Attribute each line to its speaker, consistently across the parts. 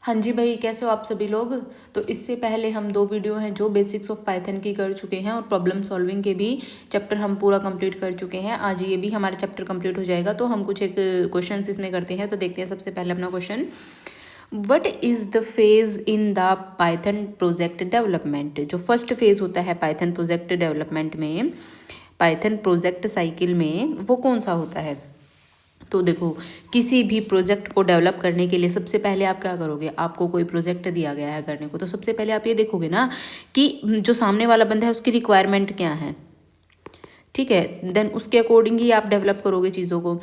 Speaker 1: हाँ जी भाई, कैसे हो आप सभी लोग। तो इससे पहले हम 2 वीडियो हैं जो बेसिक्स ऑफ पाइथन की कर चुके हैं और प्रॉब्लम सॉल्विंग के भी चैप्टर हम पूरा कंप्लीट कर चुके हैं। आज ये भी हमारा चैप्टर कंप्लीट हो जाएगा। तो हम कुछ एक क्वेश्चन इसमें करते हैं। तो देखते हैं सबसे पहले अपना question, what is the phase in the Python project development. जो फर्स्ट फेज होता है पाइथन प्रोजेक्ट डेवलपमेंट में, पाइथन प्रोजेक्ट साइकिल में, वो कौन सा होता है। तो देखो, किसी भी प्रोजेक्ट को डेवलप करने के लिए सबसे पहले आप क्या करोगे, आपको कोई प्रोजेक्ट दिया गया है करने को, तो सबसे पहले आप ये देखोगे ना कि जो सामने वाला बंदा है उसकी रिक्वायरमेंट क्या है, ठीक है। देन उसके अकॉर्डिंग ही आप डेवलप करोगे चीज़ों को।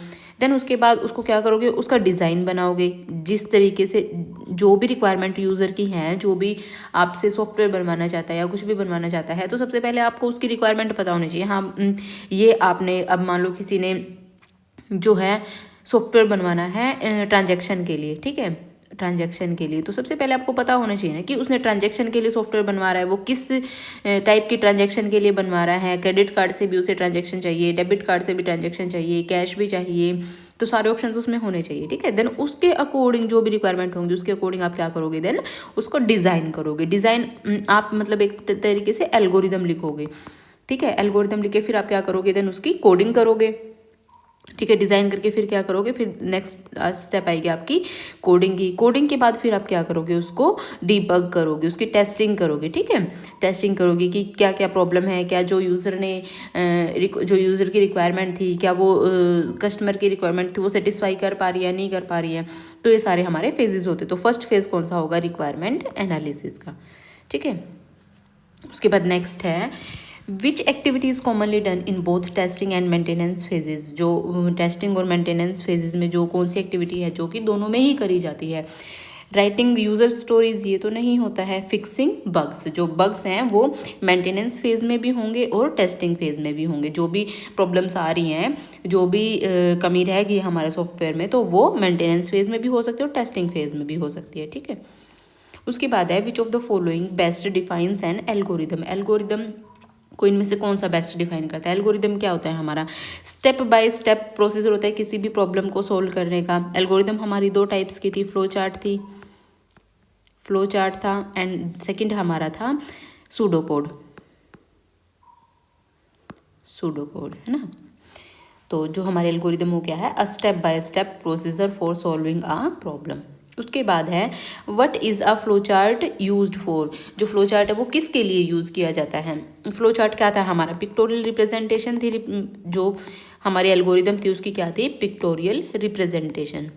Speaker 1: देन उसके बाद उसको क्या करोगे, उसका डिज़ाइन बनाओगे जिस तरीके से जो भी रिक्वायरमेंट यूज़र की है, जो भी आपसे सॉफ्टवेयर बनवाना चाहता है या कुछ भी बनवाना चाहता है, तो सबसे पहले आपको उसकी रिक्वायरमेंट पता होनी चाहिए। हाँ, ये आपने अब मान लो किसी ने जो है सॉफ्टवेयर बनवाना है ट्रांजैक्शन के लिए, ठीक है, ट्रांजैक्शन के लिए, तो सबसे पहले आपको पता होना चाहिए ना कि उसने ट्रांजैक्शन के लिए सॉफ्टवेयर बनवा रहा है, वो किस टाइप की ट्रांजैक्शन के लिए बनवा रहा है। क्रेडिट कार्ड से भी उसे ट्रांजैक्शन चाहिए, डेबिट कार्ड से भी ट्रांजैक्शन चाहिए, कैश भी चाहिए, तो सारे ऑप्शन उसमें होने चाहिए, ठीक है। देन उसके अकॉर्डिंग जो भी रिक्वायरमेंट होंगी उसके अकॉर्डिंग आप क्या करोगे, देन उसको डिज़ाइन करोगे। डिज़ाइन आप मतलब एक तरीके से एल्गोरिदम लिखोगे, ठीक है। एल्गोरिदम लिख के फिर आप क्या करोगे, देन उसकी कोडिंग करोगे, ठीक है। डिज़ाइन करके फिर क्या करोगे, फिर नेक्स्ट स्टेप आएगी आपकी कोडिंग की। कोडिंग के बाद फिर आप क्या करोगे, उसको डीबग करोगे, उसकी टेस्टिंग करोगे, ठीक है। टेस्टिंग करोगे कि क्या क्या प्रॉब्लम है, क्या जो यूज़र ने जो यूज़र की रिक्वायरमेंट थी, क्या वो कस्टमर की रिक्वायरमेंट थी वो सेटिस्फाई कर पा रही है, नहीं कर पा रही है। तो ये सारे हमारे फेजेस होते। तो फर्स्ट फेज़ कौन सा होगा, रिक्वायरमेंट एनालिसिस का, ठीक है। उसके बाद नेक्स्ट है, which activity is commonly done in both testing and maintenance phases. जो टेस्टिंग और मेंटेनेंस फेजेस में जो कौन सी एक्टिविटी है जो कि दोनों में ही करी जाती है। राइटिंग यूज़र स्टोरीज, ये तो नहीं होता है। फिक्सिंग बग्स, जो बग्स हैं वो मेंटेनेंस फेज़ में भी होंगे और टेस्टिंग फेज़ में भी होंगे। जो भी प्रॉब्लम्स आ रही हैं, जो भी कमी रहेगी हमारे सॉफ्टवेयर में, तो वो मेंटेनेंस फेज़ में भी हो सकती है और टेस्टिंग फेज़ में भी हो सकती है, ठीक है। उसके बाद है, which of the following best defines N algorithm. Algorithm को इनमें से कौन सा बेस्ट डिफाइन करता है। एल्गोरिदम क्या होता है, हमारा स्टेप बाय स्टेप प्रोसीजर होता है किसी भी प्रॉब्लम को सोल्व करने का। एल्गोरिदम हमारी 2 टाइप्स की थी, फ्लो चार्ट थी, फ्लो चार्ट था, एंड सेकंड हमारा था सूडो कोड, सूडो कोड, है ना। तो जो हमारे एल्गोरिदम वो क्या है, a step by step procedure for solving a problem. उसके बाद है, what is a flow chart used for. जो फ्लो चार्ट है वो किसके लिए यूज़ किया जाता है। फ्लो चार्ट क्या था, हमारा पिक्टोरियल रिप्रेजेंटेशन थी। जो हमारी एल्गोरिदम थी उसकी क्या थी, पिक्टोरियल रिप्रेजेंटेशन।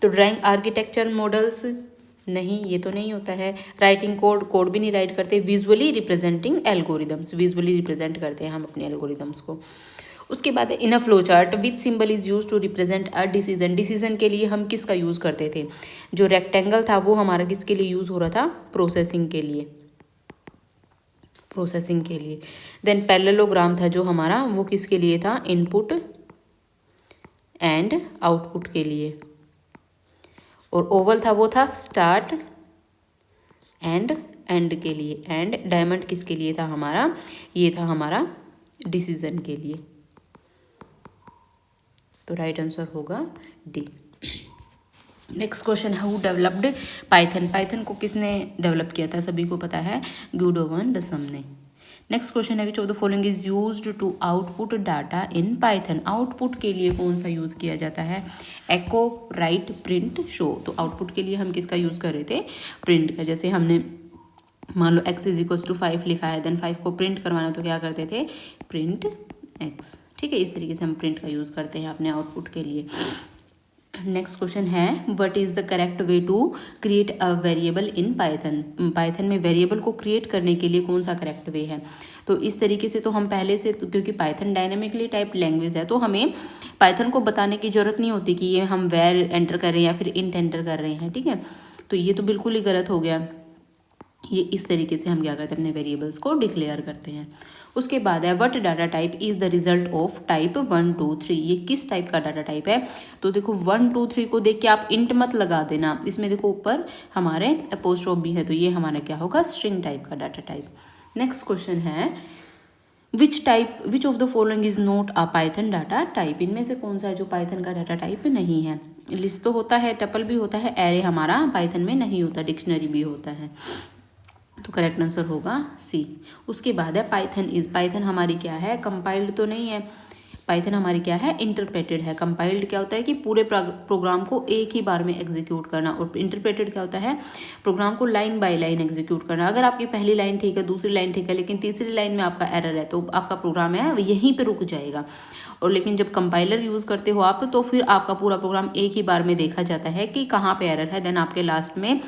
Speaker 1: तो ड्राइंग आर्किटेक्चर मॉडल्स, नहीं, ये तो नहीं होता है। राइटिंग कोड, कोड भी नहीं राइट करते। Visually representing algorithms, visually represent करते हैं हम अपने एल्गोरिदम्स को। उसके बाद है, in a flow chart which symbol is use to represent a decision. Decision के लिए हम किसका यूज़ करते थे, जो रेक्टेंगल था वो हमारा किसके लिए यूज़ हो रहा था, प्रोसेसिंग के लिए, प्रोसेसिंग के लिए। देन पैरेललोग्राम था जो हमारा, वो किसके लिए था, इनपुट एंड आउटपुट के लिए। और ओवल था वो था स्टार्ट एंड एंड के लिए। एंड डायमंड किसके लिए था हमारा, ये था हमारा डिसीजन के लिए। तो राइट आंसर होगा डी। नेक्स्ट क्वेश्चन है, हु डेवलप्ड पाइथन। पाइथन को किसने डेवलप किया था, सभी को पता है, गुडोवन दसम ने। नेक्स्ट क्वेश्चन है, which of the following is used to output data in Python. Output के लिए कौन सा यूज़ किया जाता है, एको, राइट, प्रिंट, शो। तो आउटपुट के लिए हम किसका यूज़ कर रहे थे, प्रिंट का। जैसे हमने मान लो x = 5 लिखा है, देन 5 को प्रिंट करवाना तो क्या करते थे, प्रिंट x, ठीक है। इस तरीके से हम प्रिंट का यूज़ करते हैं अपने आउटपुट के लिए। नेक्स्ट क्वेश्चन है, what is the correct way to create a variable in Python. Python में वेरिएबल को क्रिएट करने के लिए कौन सा करेक्ट वे है। तो इस तरीके से तो हम पहले से, क्योंकि पाइथन डायनामिकली टाइप लैंग्वेज है, तो हमें पाइथन को बताने की ज़रूरत नहीं होती कि ये हम वेर एंटर कर रहे हैं या फिर इंट एंटर कर रहे हैं, ठीक है। तो ये तो बिल्कुल ही गलत हो गया। ये इस तरीके से हम क्या करते हैं, अपने वेरिएबल्स को डिक्लेयर करते हैं। उसके बाद है, what data type is the result of type 1 2 3। ये किस टाइप का डाटा टाइप है। तो देखो 1 2 3 को देख के आप इंट मत लगा देना, इसमें देखो ऊपर हमारे अपोस्ट्रोफ भी है, तो ये हमारा क्या होगा, स्ट्रिंग टाइप का डाटा टाइप। नेक्स्ट क्वेश्चन है, which of the following is not a Python data type, इनमें से कौन सा है जो पाइथन का डाटा टाइप नहीं है। लिस्ट तो होता है, टपल भी होता है, एरे हमारा पाइथन में नहीं होता, डिक्शनरी भी होता है, तो करेक्ट आंसर होगा सी। उसके बाद है पाइथन हमारी क्या है, कंपाइल्ड तो नहीं है, पाइथन हमारी क्या है, इंटरप्रेटेड है। कंपाइल्ड क्या होता है कि पूरे प्रोग्राम को एक ही बार में एग्जीक्यूट करना, और इंटरप्रेटेड क्या होता है, प्रोग्राम को लाइन बाय लाइन एग्जीक्यूट करना। अगर आपकी पहली लाइन ठीक है, दूसरी लाइन ठीक है, लेकिन तीसरी लाइन में आपका एरर है, तो आपका प्रोग्राम है यहीं पे रुक जाएगा। और लेकिन जब कंपाइलर यूज़ करते हो आप, तो फिर आपका पूरा प्रोग्राम एक ही बार में देखा जाता है कि कहाँ पे एरर है, देन आपके लास्ट में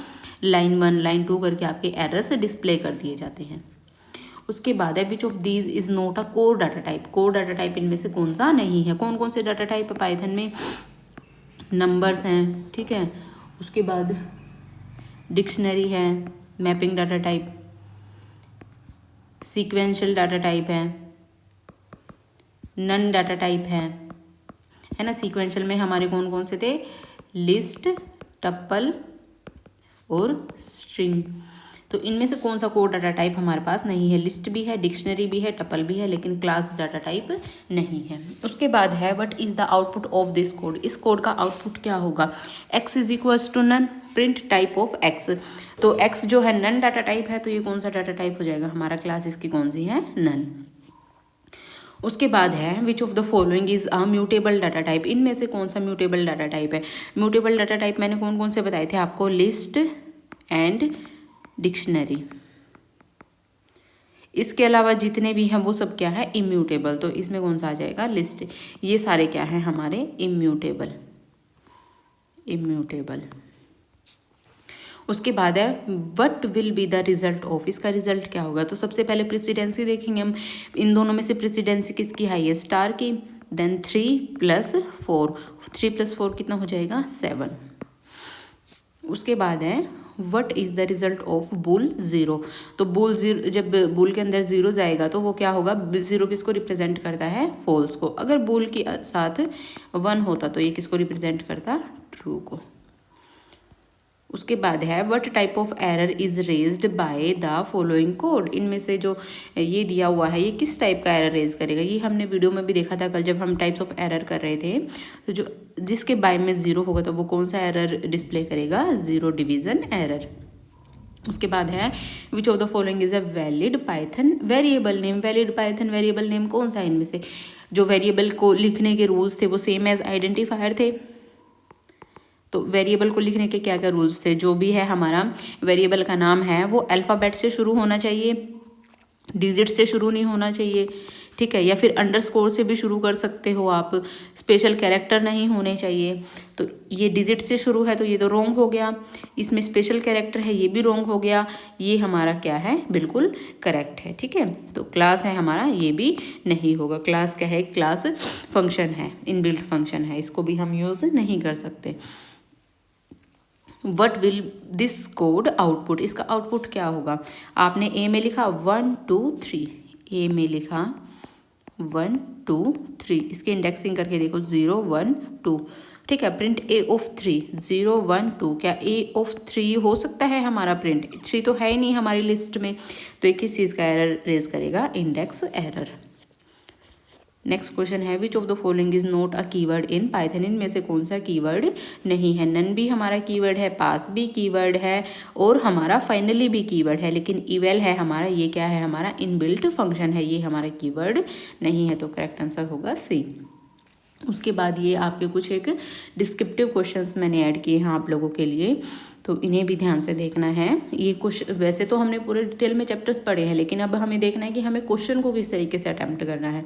Speaker 1: लाइन 1 लाइन 2 करके आपके एरर्स डिस्प्ले कर दिए जाते हैं। उसके बाद है which of these is not a core data type, core data type इनमें से कौन सा नहीं है। कौन कौन से डाटा टाइप है पाइथन में, नंबर्स हैं, ठीक है, उसके बाद डिक्शनरी है, mapping data type, sequential data type है, नन डाटा टाइप है ना। सीक्वेंशियल में हमारे कौन कौन से थे, लिस्ट, टप्पल और स्ट्रिंग। तो इनमें से कौन सा कोड डाटा टाइप हमारे पास नहीं है, लिस्ट भी है, डिक्शनरी भी है, टपल भी है, लेकिन क्लास डाटा टाइप नहीं है। उसके बाद है what is the output of this code, इस कोड का आउटपुट क्या होगा, x is equals to none, print type of x। तो x जो है नन डाटा टाइप है, तो ये कौन सा डाटा टाइप हो जाएगा हमारा, क्लास इसकी कौन सी है, नन। उसके बाद है which of the following is a mutable data type, इनमें से कौन सा म्यूटेबल डाटा टाइप है। म्यूटेबल डाटा टाइप मैंने कौन कौन से बताए थे आपको, लिस्ट एंड डिक्शनरी। इसके अलावा जितने भी हैं वो सब क्या है, इम्यूटेबल। तो इसमें कौन सा आ जाएगा, लिस्ट। ये सारे क्या है हमारे, इम्यूटेबल। उसके बाद है what will be the result of, इसका रिजल्ट क्या होगा। तो सबसे पहले प्रेसिडेंसी देखेंगे हम, इन दोनों में से प्रेसिडेंसी किसकी हाई है, स्टार की, देन 3 + 4, 3 + 4 कितना हो जाएगा, 7। उसके बाद है what is the result of bull 0। तो बुल 0, जब बुल के अंदर 0 जाएगा तो वो क्या होगा, 0 किसको रिप्रेजेंट करता है, फॉल्स को। अगर बुल के साथ 1 होता तो ये किसको रिप्रेजेंट करता, ट्रू को। उसके बाद है what type of error is raised by the following code, इनमें से जो ये दिया हुआ है ये किस टाइप का एरर रेज करेगा। ये हमने वीडियो में भी देखा था कल जब हम टाइप्स ऑफ एरर कर रहे थे। तो जो जिसके बाय में 0 होगा तो वो कौन सा एरर डिस्प्ले करेगा, 0 डिवीजन एरर। उसके बाद है which of the following is a valid Python variable name. Valid Python variable name कौन सा है, इनमें से जो वेरिएबल को लिखने के रूल्स थे वो सेम एज आइडेंटिफायर थे। तो वेरिएबल को लिखने के क्या क्या रूल्स थे, जो भी है हमारा वेरिएबल का नाम है वो अल्फ़ाबेट से शुरू होना चाहिए, डिजिट से शुरू नहीं होना चाहिए, ठीक है, या फिर अंडरस्कोर से भी शुरू कर सकते हो आप, स्पेशल कैरेक्टर नहीं होने चाहिए। तो ये डिजिट से शुरू है तो ये तो रॉन्ग हो गया, इसमें स्पेशल कैरेक्टर है ये भी रॉन्ग हो गया, ये हमारा क्या है, बिल्कुल करेक्ट है, ठीक है। तो क्लास है हमारा, ये भी नहीं होगा। क्लास क्या है, क्लास फंक्शन है, इनबिल्ट फंक्शन है, इसको भी हम यूज़ नहीं कर सकते। What will this code output, इसका आउटपुट क्या होगा। आपने ए में लिखा 1 2 3, ए में लिखा 1 2 3, इसकी इंडेक्सिंग करके देखो 0 1 2, ठीक है। प्रिंट ए ऑफ 3 0 1 2, क्या ए ऑफ 3 हो सकता है हमारा, प्रिंट 3 तो है ही नहीं हमारी लिस्ट में, तो ये किस चीज़ का एरर रेज करेगा, इंडेक्स एरर। नेक्स्ट क्वेश्चन है which of the following is not a keyword in Python, इनमें से कौन सा कीवर्ड नहीं है। नन भी हमारा कीवर्ड है, पास भी कीवर्ड है, और हमारा फाइनली भी कीवर्ड है, लेकिन इवेल है हमारा, ये क्या है हमारा, इनबिल्ट फंक्शन है, ये हमारा कीवर्ड नहीं है। तो करेक्ट आंसर होगा सी। उसके बाद ये आपके कुछ एक डिस्क्रिप्टिव क्वेश्चंस मैंने ऐड किए हैं आप लोगों के लिए, तो इन्हें भी ध्यान से देखना है। ये कुछ वैसे तो हमने पूरे डिटेल में चैप्टर्स पढ़े हैं, लेकिन अब हमें देखना है कि हमें क्वेश्चन को किस तरीके से अटैम्प्ट करना है।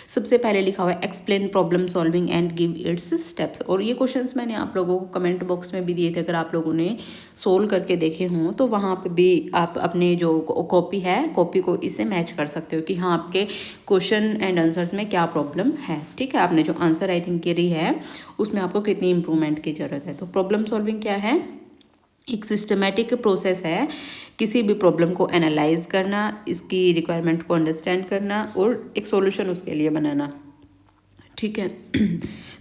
Speaker 1: सबसे पहले लिखा हुआ है explain problem solving and give its steps, और ये क्वेश्चंस मैंने आप लोगों को कमेंट बॉक्स में भी दिए थे, अगर आप लोगों ने सोल्व करके देखे हों तो वहाँ पर भी आप अपने जो कॉपी है, कॉपी को इससे मैच कर सकते हो कि हाँ आपके क्वेश्चन एंड आंसर्स में क्या प्रॉब्लम है, ठीक है। आपने जो आंसर राइटिंग करी है उसमें आपको कितनी इंप्रूवमेंट की ज़रूरत है। तो प्रॉब्लम सॉल्विंग क्या है, एक सिस्टमेटिक प्रोसेस है किसी भी प्रॉब्लम को एनालाइज करना, इसकी रिक्वायरमेंट को अंडरस्टैंड करना और एक सॉल्यूशन उसके लिए बनाना, ठीक है।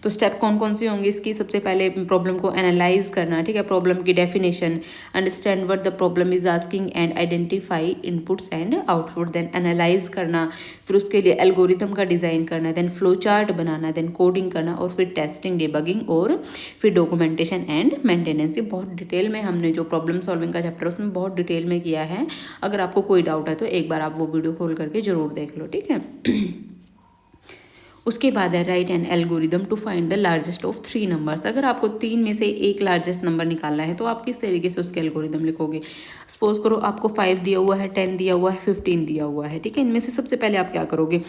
Speaker 1: तो स्टेप कौन कौन सी होंगी इसकी? सबसे पहले प्रॉब्लम को एनालाइज करना, ठीक है, प्रॉब्लम की definition, understand what the problem is asking and identify inputs and output, then analyse करना, फिर उसके लिए एल्गोरिथम का डिज़ाइन करना, देन फ्लो चार्ट बनाना, देन कोडिंग करना, और फिर टेस्टिंग, डिबगिंग, और फिर डॉक्यूमेंटेशन एंड मेंटेनेंस। ये बहुत डिटेल में हमने जो प्रॉब्लम सॉल्विंग का चैप्टर उसमें बहुत डिटेल में किया है। अगर आपको कोई डाउट है तो एक बार आप वो वीडियो खोल करके जरूर देख लो, ठीक है। उसके बाद है write an algorithm to find the largest of 3 numbers. अगर आपको 3 में से एक लार्जेस्ट नंबर निकालना है तो आप किस तरीके से उसके एल्गोरिदम लिखोगे? सपोज करो आपको 5 दिया हुआ है, 10 दिया हुआ है, 15 दिया हुआ है, ठीक है। इनमें से सबसे पहले आप क्या करोगे?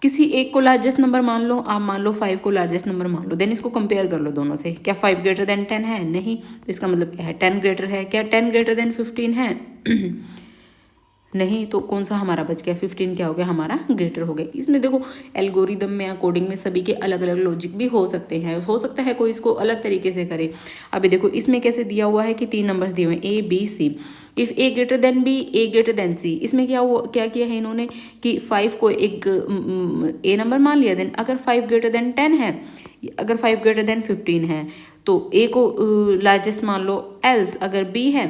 Speaker 1: किसी एक को लार्जेस्ट नंबर मान लो, आप मान लो 5 को लार्जेस्ट नंबर मान लो, देन इसको कंपेयर कर लो दोनों से। क्या 5 ग्रेटर देन 10 है? नहीं। तो इसका मतलब क्या है? 10 ग्रेटर है। क्या 10 ग्रेटर देन 15 है? नहीं। तो कौन सा हमारा बच गया? 15 क्या हो गया? हमारा ग्रेटर हो गया। इसमें देखो एल्गोरिदम में या कोडिंग में सभी के अलग अलग लॉजिक भी हो सकते हैं, हो सकता है कोई इसको अलग तरीके से करे। अभी देखो इसमें कैसे दिया हुआ है कि 3 नंबर्स दिए हुए हैं, A B C. If A greater than B, A greater than C. इसमें क्या किया है इन्होंने कि 5 को एक ए नंबर मान लिया। देन अगर 5 ग्रेटर देन 10 है, अगर 5 ग्रेटर देन 15 है तो ए को लार्जेस्ट मान लो। एल्स अगर बी है,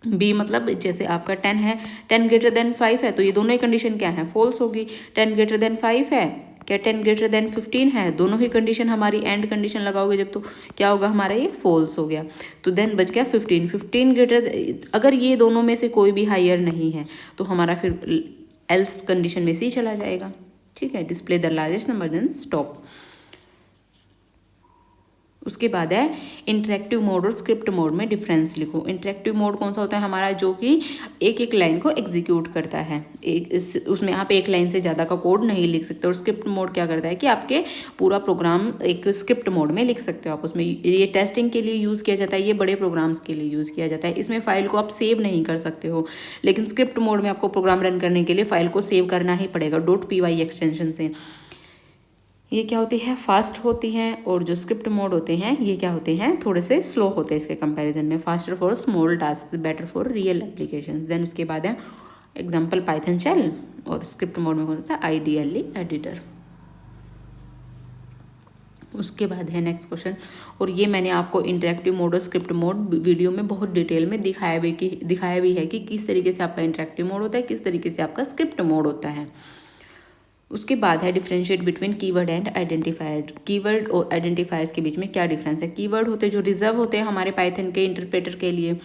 Speaker 1: बी मतलब जैसे आपका 10 है, 10 ग्रेटर देन 5 है, तो ये दोनों ही कंडीशन क्या है? फॉल्स होगी। 10 ग्रेटर देन 5 है, क्या 10 ग्रेटर देन 15 है? दोनों ही कंडीशन हमारी एंड कंडीशन लगाओगे जब, तो क्या होगा हमारा? ये फॉल्स हो गया। तो देन बच गया 15। 15 ग्रेटर, अगर ये दोनों में से कोई भी हायर नहीं है तो हमारा फिर एल्स कंडीशन में से ही चला जाएगा, ठीक है। Display the largest number then stop. उसके बाद है इंटरेक्टिव मोड और स्क्रिप्ट मोड में डिफरेंस लिखो। इंटरेक्टिव मोड कौन सा होता है हमारा? जो कि एक एक लाइन को एग्जीक्यूट करता है, उसमें आप एक लाइन से ज़्यादा का कोड नहीं लिख सकते। और स्क्रिप्ट मोड क्या करता है कि आपके पूरा प्रोग्राम एक स्क्रिप्ट मोड में लिख सकते हो आप उसमें। ये टेस्टिंग के लिए यूज़ किया जाता है, ये बड़े प्रोग्राम्स के लिए यूज़ किया जाता है। इसमें फाइल को आप सेव नहीं कर सकते हो, लेकिन स्क्रिप्ट मोड में आपको प्रोग्राम रन करने के लिए फाइल को सेव करना ही पड़ेगा .py एक्सटेंशन से। ये क्या होती है? फास्ट होती हैं। और जो स्क्रिप्ट मोड होते हैं ये क्या होते हैं? थोड़े से स्लो होते हैं इसके कंपैरिजन में। Faster for small task, better for real applications. Then उसके बाद है एग्जांपल पाइथन शेल, और स्क्रिप्ट मोड में होता है आइडियली एडिटर। उसके बाद है नेक्स्ट क्वेश्चन, और ये मैंने आपको इंटरेक्टिव मोड और स्क्रिप्ट मोड वीडियो में बहुत डिटेल में दिखाया भी है कि किस तरीके से आपका इंटरेक्टिव मोड होता है, किस तरीके से आपका स्क्रिप्ट मोड होता है। उसके बाद है differentiate between keyword and identifier. Keyword और आइडेंटिफायर्स के बीच में क्या डिफरेंस है? कीवर्ड होते हैं जो रिजर्व होते हैं हमारे पाइथन के इंटरप्रेटर के लिए,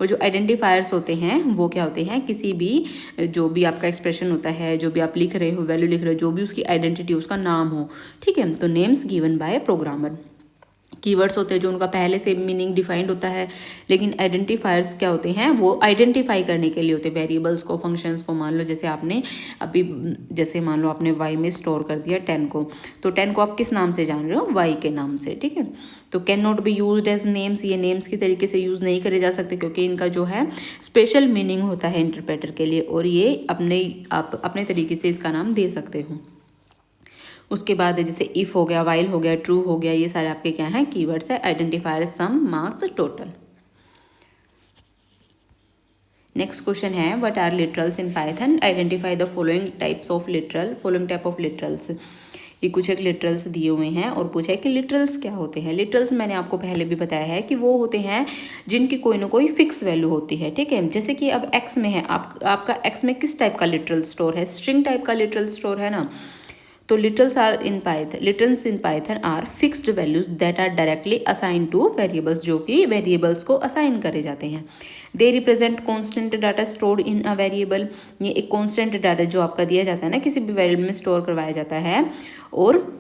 Speaker 1: और जो आइडेंटिफायर्स होते हैं वो क्या होते हैं? किसी भी जो भी आपका एक्सप्रेशन होता है, जो भी आप लिख रहे हो, वैल्यू लिख रहे हो, जो भी उसकी आइडेंटिटी, उसका नाम हो, ठीक है। तो names given by programmer. Keywords होते हैं जो उनका पहले से मीनिंग डिफाइंड होता है, लेकिन आइडेंटिफायर्स क्या होते हैं? वो आइडेंटिफाई करने के लिए होते हैं वेरिएबल्स को, फंक्शंस को। मान लो जैसे आपने अभी, जैसे मान लो आपने y में स्टोर कर दिया 10 को, तो 10 को आप किस नाम से जान रहे हो? y के नाम से, ठीक है। तो can not be used as names, ये नेम्स की तरीके से यूज़ नहीं करे जा सकते, क्योंकि इनका जो है स्पेशल मीनिंग होता है इंटरप्रेटर के लिए, और ये आप अपने तरीके से इसका नाम दे सकते हो। उसके बाद जैसे इफ़ हो गया, वाइल हो गया, ट्रू हो गया, ये सारे आपके क्या हैं? कीवर्ड्स है। Identifier sum, marks, total. Next question है what are literals in Python? Identify the following types of literal. Following type of literals, ये कुछ एक लिटरल्स दिए हुए हैं और पूछा है कि लिटरल्स क्या होते हैं। लिटरल्स मैंने आपको पहले भी बताया है कि वो होते हैं जिनकी कोई ना कोई फिक्स वैल्यू होती है, ठीक है। जैसे कि अब एक्स में है, आपका एक्स में किस टाइप का लिटरल स्टोर है? स्ट्रिंग टाइप का लिटरल स्टोर है ना। तो literals in Python are fixed values that are directly assign to variables, जो कि वेरिएबल्स को असाइन करे जाते हैं। They represent constant data stored in a variable. ये एक कॉन्स्टेंट डाटा जो आपका दिया जाता है ना, किसी भी वेरिएबल में स्टोर करवाया जाता है, और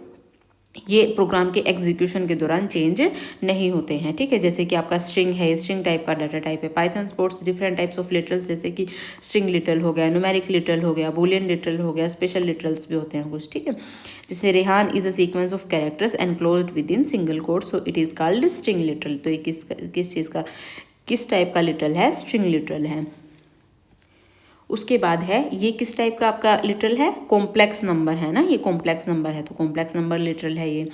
Speaker 1: ये प्रोग्राम के एग्जीक्यूशन के दौरान चेंज नहीं होते हैं, ठीक है। जैसे कि आपका स्ट्रिंग है, स्ट्रिंग टाइप का डाटा टाइप है। Python supports different types of literals, जैसे कि स्ट्रिंग लिटरल हो गया, न्यूमेरिक लिटरल हो गया, बूलियन लिटरल हो गया, स्पेशल लिटरल्स भी होते हैं कुछ, ठीक है। जैसे Rehan is a sequence of characters enclosed with in single quote, so it is called string literal. तो ये किस चीज़ का, किस टाइप का लिटरल है? स्ट्रिंग लिटरल है। उसके बाद है ये किस टाइप का आपका लिटरल है? कॉम्प्लेक्स नंबर है ना, ये कॉम्प्लेक्स नंबर है, तो कॉम्प्लेक्स नंबर लिटरल है ये।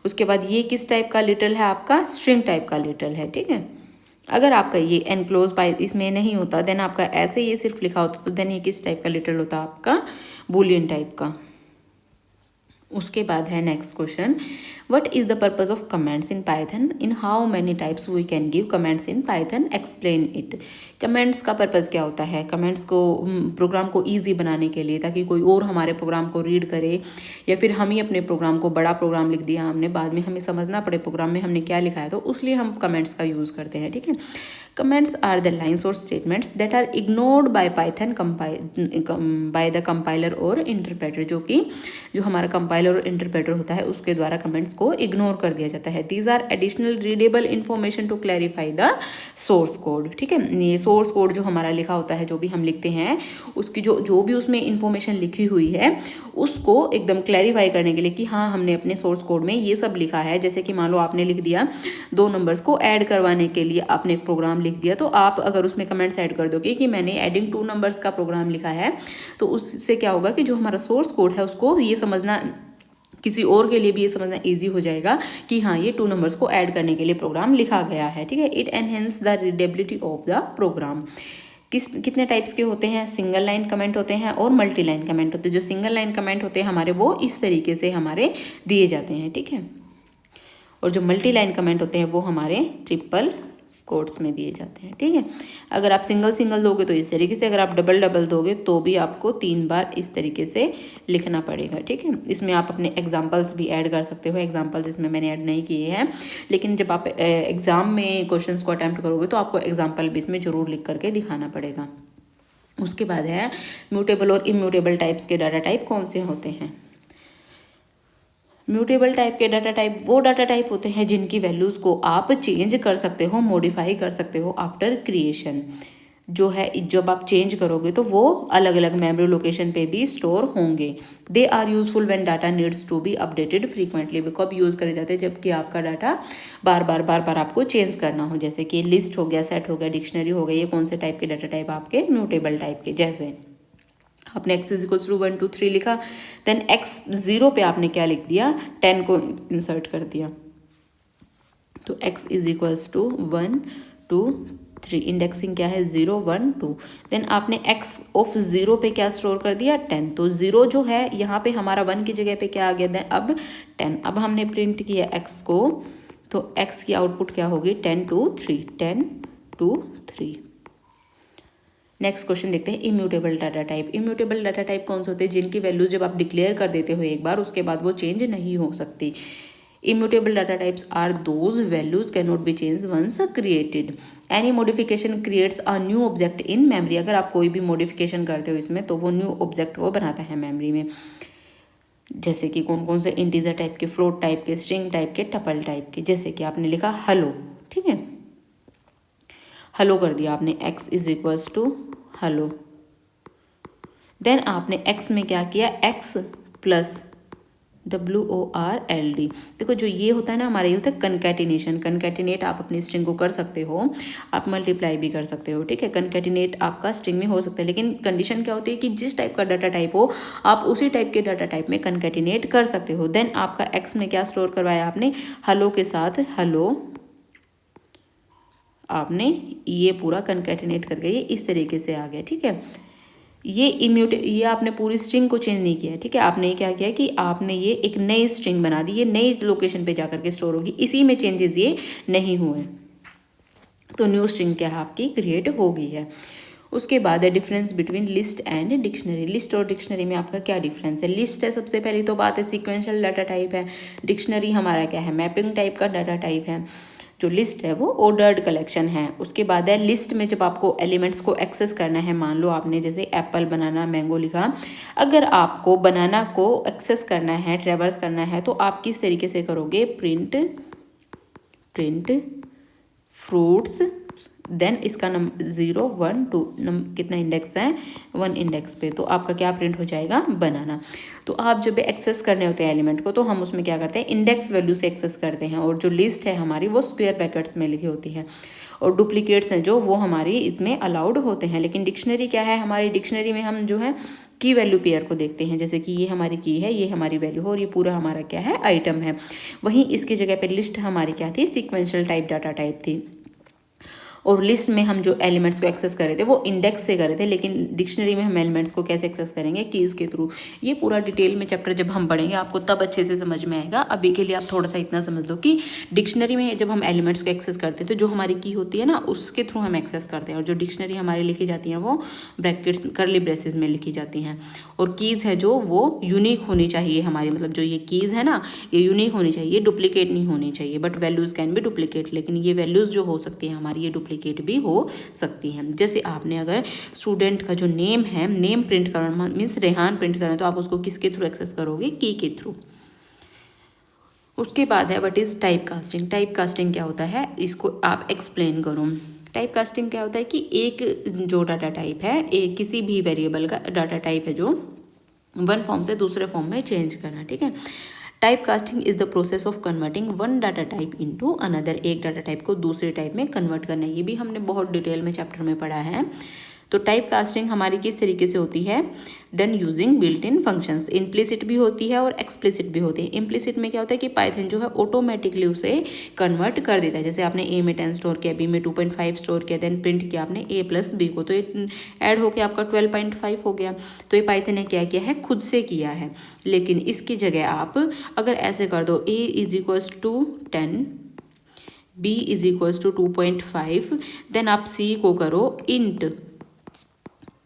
Speaker 1: उसके बाद ये किस टाइप का लिटरल है? आपका स्ट्रिंग टाइप का लिटरल है, ठीक है। अगर आपका ये एनक्लोज बाय इसमें नहीं होता, देन आपका ऐसे ये सिर्फ लिखा होता, तो देन ये किस टाइप का लिटरल होता? आपका बूलियन टाइप का। उसके बाद है next question, What is the purpose of comments in Python? In how many types we can give comments in Python? Explain it. Comments का पर्पज़ क्या होता है? कमेंट्स को प्रोग्राम को ईजी बनाने के लिए, ताकि कोई और हमारे प्रोग्राम को रीड करे, या फिर हम ही अपने प्रोग्राम को, बड़ा प्रोग्राम लिख दिया हमने, बाद में हमें समझना पड़े प्रोग्राम में हमने क्या लिखा है, तो उसलिए हम कमेंट्स का यूज़ करते हैं, ठीक है। कमेंट्स आर द लाइन्स और statements that are ignored by Python by the compiler और इंटरप्रेटर, जो हमारा कंपाइलर और इंटरप्रेटर होता है उसके द्वारा कमेंट्स को इग्नोर कर दिया जाता है। These are additional readable information to clarify the source code, ठीक है। ये सोर्स कोड जो हमारा लिखा होता है, जो भी हम लिखते हैं, उसकी जो भी उसमें इंफॉर्मेशन लिखी हुई है उसको एकदम क्लैरिफाई करने के लिए कि हाँ हमने अपने सोर्स कोड में ये सब लिखा है। जैसे कि मान लो आपने लिख दिया 2 नंबर्स को ऐड करवाने के लिए आपने एक प्रोग्राम लिख दिया, तो आप अगर उसमें कमेंट्स ऐड कर दोगे कि मैंने एडिंग 2 नंबर्स का प्रोग्राम लिखा है, तो उससे क्या होगा कि जो हमारा सोर्स कोड है उसको ये समझना, किसी और के लिए भी ये समझना इजी हो जाएगा कि हाँ ये 2 नंबर्स को ऐड करने के लिए प्रोग्राम लिखा गया है, ठीक है। It enhance the readability of the program. कितने टाइप्स के होते हैं? सिंगल लाइन कमेंट होते हैं और मल्टी लाइन कमेंट होते हैं। जो सिंगल लाइन कमेंट होते हैं हमारे, वो इस तरीके से हमारे दिए जाते हैं, ठीक है। और जो मल्टी लाइन कमेंट होते हैं वो हमारे ट्रिपल कोट्स में दिए जाते हैं, ठीक है। अगर आप सिंगल दोगे तो इस तरीके से, अगर आप डबल दोगे तो भी आपको 3 बार इस तरीके से लिखना पड़ेगा, ठीक है। इसमें आप अपने एग्जांपल्स भी ऐड कर सकते हो। एग्जांपल्स इसमें मैंने ऐड नहीं किए हैं, लेकिन जब आप एग्जाम में क्वेश्चंस को अटैम्प्ट करोगे तो आपको एग्जाम्पल भी इसमें जरूर लिख करके दिखाना पड़ेगा। उसके बाद है म्यूटेबल और इम्यूटेबल टाइप्स के डाटा टाइप कौन से होते हैं। म्यूटेबल टाइप के डाटा टाइप वो डाटा टाइप होते हैं जिनकी वैल्यूज़ को आप चेंज कर सकते हो, मॉडिफाई कर सकते हो आफ्टर क्रिएशन। जो है जब आप चेंज करोगे तो वो अलग अलग मेमोरी लोकेशन पे भी स्टोर होंगे। They are useful when data needs to be updated frequently. कब यूज़ करे जाते हैं? जबकि आपका डाटा बार बार आपको चेंज करना हो। जैसे कि लिस्ट हो गया, सेट हो गया, डिक्शनरी हो गई, ये कौन से टाइप के डाटा टाइप आपके म्यूटेबल टाइप के। जैसे आपने x = 1 2 3 लिखा, देन x 0 पे आपने क्या लिख दिया? 10 को इंसर्ट कर दिया, तो x = 1 2 3। इंडेक्सिंग क्या है? 0 1 2। देन आपने x ऑफ 0 पे क्या स्टोर कर दिया? 10। तो 0 जो है यहाँ पे हमारा 1 की जगह पे क्या आ गया? देन अब 10। अब हमने प्रिंट किया x को, तो x की आउटपुट क्या होगी? 10 2 3, 10 2 3। नेक्स्ट क्वेश्चन देखते हैं immutable data type. Immutable data type कौन से होते हैं? जिनकी वैल्यूज जब आप डिक्लेयर कर देते हो एक बार, उसके बाद वो चेंज नहीं हो सकती। Immutable data types are those values can not be change once created. Any modification creates a new object in memory. अगर आप कोई भी मॉडिफिकेशन करते हो इसमें, तो वो न्यू ऑब्जेक्ट वो बनाता है मेमोरी में। जैसे कि कौन से? इंटीजर टाइप के, फ्लोट टाइप के, स्ट्रिंग टाइप के, टपल टाइप के। जैसे कि आपने लिखा हेलो, ठीक है, हेलो कर दिया आपने, x = हेलो। देन आपने x में क्या किया? x + WORLD। देखो जो ये होता है ना हमारा, ये होता है कनकैटिनेशन। कनकैटिनेट आप अपनी स्ट्रिंग को कर सकते हो, आप मल्टीप्लाई भी कर सकते हो, ठीक है। कनकैटिनेट आपका स्ट्रिंग में हो सकता है, लेकिन कंडीशन क्या होती है कि जिस टाइप का डाटा टाइप हो आप उसी टाइप के डाटा टाइप में कनकैटिनेट कर सकते हो। देन आपका x में क्या स्टोर करवाया आपने? हेलो के साथ हेलो आपने ये पूरा कनकैटिनेट करके ये इस तरीके से आ गया, ठीक है। ये आपने पूरी स्ट्रिंग को चेंज नहीं किया, ठीक है। आपने क्या किया कि आपने ये एक नई स्ट्रिंग बना दी, ये नई लोकेशन पे जाकर के स्टोर होगी, इसी में चेंजेस ये नहीं हुए, तो न्यू स्ट्रिंग क्या है आपकी क्रिएट हो गई है। उसके बाद है difference between list and dictionary. List और डिक्शनरी में आपका क्या डिफरेंस है? लिस्ट है सबसे पहली तो बात है सीक्वेंशियल डाटा टाइप है। डिक्शनरी हमारा क्या है? मैपिंग टाइप का डाटा टाइप है। जो लिस्ट है वो ऑर्डर्ड कलेक्शन है। उसके बाद है लिस्ट में जब आपको एलिमेंट्स को एक्सेस करना है, मान लो आपने जैसे एप्पल, बनाना, मैंगो लिखा, अगर आपको बनाना को एक्सेस करना है, ट्रेवर्स करना है, तो आप किस तरीके से करोगे? प्रिंट फ्रूट्स, देन इसका नंबर 0 1 2 कितना इंडेक्स है? 1 इंडेक्स पे, तो आपका क्या प्रिंट हो जाएगा? बनाना। तो आप जब एक्सेस करने होते हैं एलिमेंट को, तो हम उसमें क्या करते हैं? इंडेक्स वैल्यू से एक्सेस करते हैं। और जो लिस्ट है हमारी वो स्क्वायर ब्रैकेट्स में लिखी होती है, और डुप्लीकेट्स हैं जो वो हमारी इसमें अलाउड होते हैं। लेकिन डिक्शनरी क्या है हमारी? डिक्शनरी में हम जो है की वैल्यू पेयर को देखते हैं, जैसे कि ये हमारी की है, ये हमारी वैल्यू हो, और ये पूरा हमारा क्या है? आइटम है। वहीं इसकी जगह पर लिस्ट हमारी क्या थी? सिक्वेंशियल टाइप डाटा टाइप थी। और लिस्ट में हम जो एलिमेंट्स को एक्सेस कर रहे थे वो इंडेक्स से कर रहे थे, लेकिन डिक्शनरी में हम एलिमेंट्स को कैसे एक्सेस करेंगे, कीज़ के थ्रू। ये पूरा डिटेल में चैप्टर जब हम पढ़ेंगे आपको तब अच्छे से समझ में आएगा। अभी के लिए आप थोड़ा सा इतना समझ लो कि डिक्शनरी में जब हम एलिमेंट्स को एक्सेस करते हैं तो जो हमारी की होती है ना उसके थ्रू हम एक्सेस करते हैं, और जो डिक्शनरी हमारी लिखी जाती हैं वो ब्रैकेट्स करली ब्रेसेस में लिखी जाती हैं। और कीज़ है जो वो यूनिक होनी चाहिए हमारी, मतलब जो ये कीज़ है ना ये यूनिक होनी चाहिए, डुप्लीकेट नहीं होनी चाहिए। But values can be duplicate, लेकिन ये वैल्यूज़ जो हो सकती हैं हमारी ये डुप्लीकेट भी हो सकती हैं। जैसे आपने अगर स्टूडेंट का जो नेम है, नेम प्रिंट करना मीन्स रेहान प्रिंट करना, तो आप उसको किसके थ्रू एक्सेस करोगे, की के थ्रू। उसके बाद है what is type casting. Type casting क्या होता है, इसको आप एक्सप्लेन करो। टाइप कास्टिंग क्या होता है कि एक जो डाटा टाइप है, एक किसी भी वेरिएबल का डाटा टाइप है जो वन फॉर्म से दूसरे फॉर्म में चेंज करना, ठीक है। Type casting is the process of converting one data type into another. एक डाटा टाइप को दूसरे टाइप में कन्वर्ट करना, ये भी हमने बहुत डिटेल में चैप्टर में पढ़ा है। तो टाइप कास्टिंग हमारी किस तरीके से होती है, done using built in functions. Implicit भी होती है और एक्सप्लिसिट भी होती है। इम्प्लिसिट में क्या होता है कि पाइथन जो है ऑटोमेटिकली उसे कन्वर्ट कर देता है। जैसे आपने ए में 10 स्टोर किया, बी में 2.5 स्टोर किया, देन प्रिंट किया आपने ए प्लस बी को, तो ये ऐड होकर आपका 12.5 हो गया। तो ये पाइथन ने क्या किया है, खुद से किया है। लेकिन इसकी जगह आप अगर ऐसे कर दो, A is equals to 10, B is equals to 2.5, then आप सी को करो इंट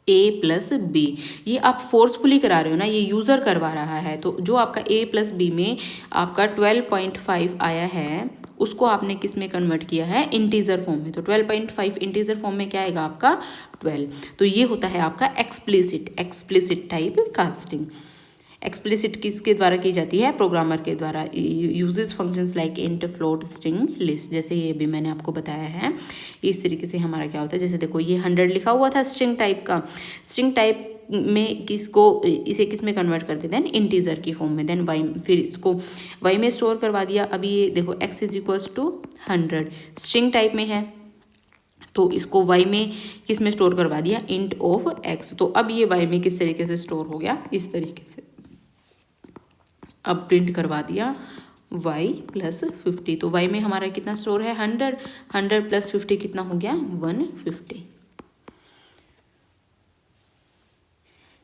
Speaker 1: ए प्लस बी। ये आप फोर्सफुली करा रहे हो ना, ये यूज़र करवा रहा है। तो जो आपका ए प्लस बी में आपका 12.5 आया है उसको आपने किस में कन्वर्ट किया है, इंटीजर फॉर्म में। तो 12.5 इंटीजर फॉर्म में क्या आएगा आपका 12। तो ये होता है आपका एक्सप्लिसिट टाइप कास्टिंग। एक्सप्लिसिट किसके द्वारा की जाती है, प्रोग्रामर के द्वारा। Uses functions like int, float, string, list, जैसे ये भी मैंने आपको बताया है। इस तरीके से हमारा क्या होता है, जैसे देखो ये 100 लिखा हुआ था स्ट्रिंग टाइप का, स्ट्रिंग टाइप में इसे किस में कन्वर्ट करते देन इंटीजर की फॉर्म में, देन वाई, फिर इसको वाई में स्टोर करवा दिया। अभी ये देखो x is equals to 100 string type में है, तो इसको y में किस में स्टोर करवा दिया, इंट ऑफ x। तो अब ये y में किस तरीके से स्टोर हो गया, इस तरीके से। अब प्रिंट करवा दिया y प्लस 50, तो y में हमारा कितना स्टोर है 100, 100 प्लस 50 कितना हो गया 150।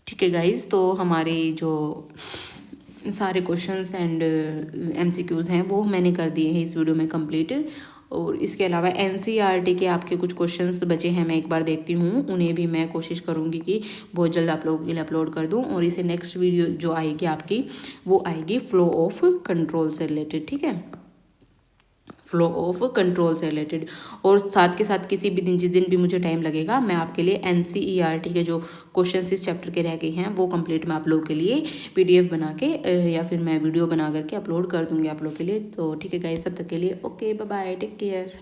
Speaker 1: ठीक है गाइज, तो हमारे जो सारे क्वेश्चंस एंड MCQs हैं वो मैंने कर दिए हैं इस वीडियो में कंप्लीट। और इसके अलावा NCERT के आपके कुछ क्वेश्चंस बचे हैं, मैं एक बार देखती हूँ, उन्हें भी मैं कोशिश करूँगी कि बहुत जल्द आप लोगों के लिए अपलोड कर दूँ। और इसे नेक्स्ट वीडियो जो आएगी आपकी वो आएगी फ्लो ऑफ कंट्रोल से रिलेटेड, ठीक है, फ्लो ऑफ कंट्रोल से रिलेटेड। और साथ के साथ किसी भी दिन, जिस दिन भी मुझे टाइम लगेगा, मैं आपके लिए NCERT के जो क्वेश्चन इस चैप्टर के रह गए हैं वो कंप्लीट मैं आप लोगों के लिए PDF बना के या फिर मैं वीडियो बना करके अपलोड कर दूँगी आप लोग के लिए। तो ठीक है गाइस, तब तक के लिए okay, bye bye, take care.